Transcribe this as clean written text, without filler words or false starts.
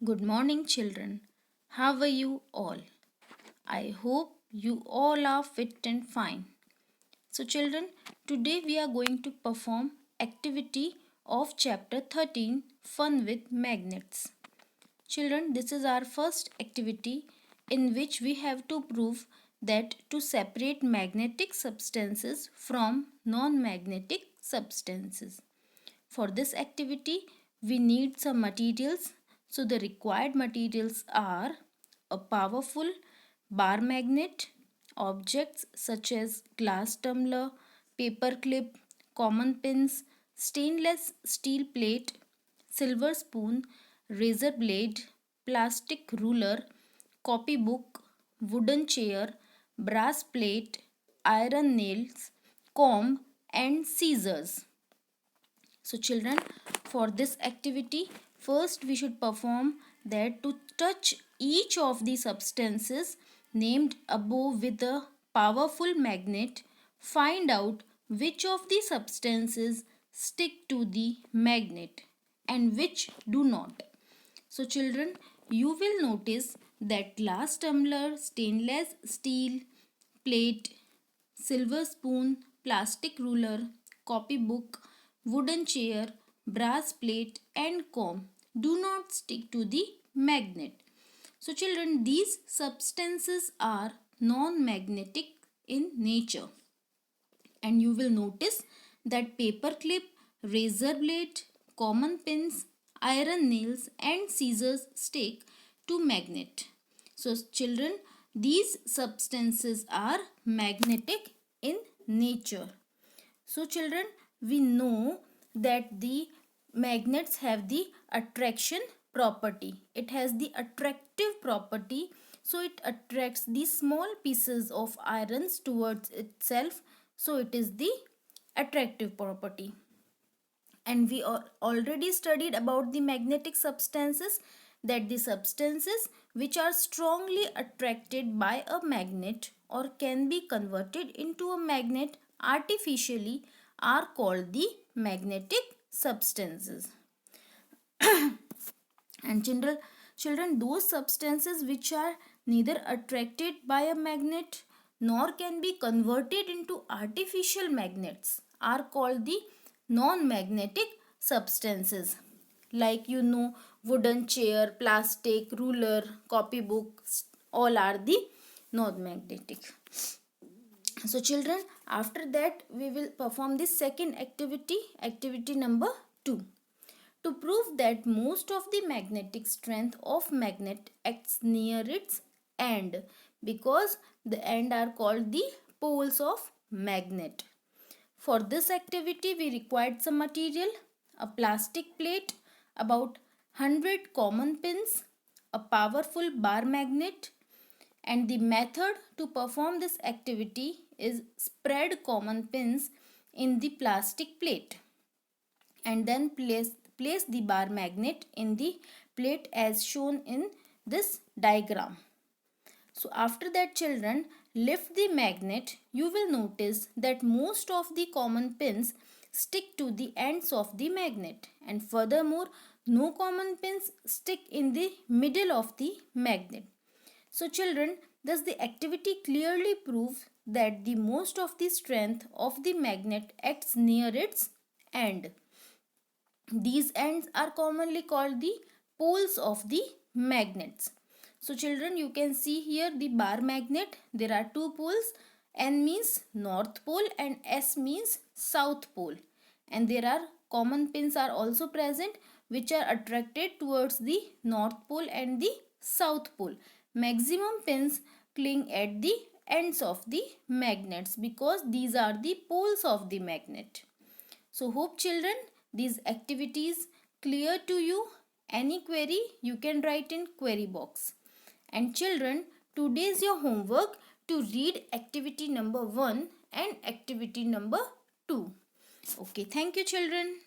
Good morning, children. How are you all? I hope you all are fit and fine. So, children, today we are going to perform activity of chapter 13 Fun with Magnets. Children, this is our first activity in which we have to prove that to separate magnetic substances from non magnetic substances. For this activity, we need some materials. So, the required materials are a powerful bar magnet, objects such as glass tumbler, paper clip, common pins, stainless steel plate, silver spoon, razor blade, plastic ruler, copybook, wooden chair, brass plate, iron nails, comb, and scissors. So, children, for this activity, first we should perform that to touch each of the substances named above with a powerful magnet, find out which of the substances stick to the magnet and which do not. So, children, you will notice that glass tumbler, stainless steel plate, silver spoon, plastic ruler, copybook, wooden chair, brass plate, and comb do not stick to the magnet. So, children, these substances are non magnetic in nature, and you will notice that paper clip, razor blade, common pins, iron nails, and scissors stick to magnet. So, children, these substances are magnetic in nature. So, children, we know that the magnets have the attraction property. It has the attractive property. So, it attracts the small pieces of irons towards itself. So, it is the attractive property. And we already studied about the magnetic substances, that the substances which are strongly attracted by a magnet or can be converted into a magnet artificially are called the magnetic substances. And children, those substances which are neither attracted by a magnet nor can be converted into artificial magnets are called the non-magnetic substances. Like wooden chair, plastic, ruler, copybook, all are the non-magnetic. So, children, after that we will perform the second activity, activity number 2. To prove that most of the magnetic strength of magnet acts near its end, because the end are called the poles of magnet. For this activity we required some material, a plastic plate, about 100 common pins, a powerful bar magnet, and the method to perform this activity is spread common pins in the plastic plate and then place the bar magnet in the plate as shown in this diagram. So after that, children, lift the magnet. You will notice that most of the common pins stick to the ends of the magnet, and furthermore no common pins stick in the middle of the magnet. So, children, thus the activity clearly proves that the most of the strength of the magnet acts near its end. These ends are commonly called the poles of the magnets. So, children, you can see here the bar magnet. There are two poles. N means north pole and S means south pole. And there are common pins are also present which are attracted towards the north pole and the south pole. Maximum pins cling at the ends of the magnets because these are the poles of the magnet. So, hope children these activities clear to you. Any query you can write in query box. And children, today is your homework to read activity number 1 and activity number 2. Okay, thank you children.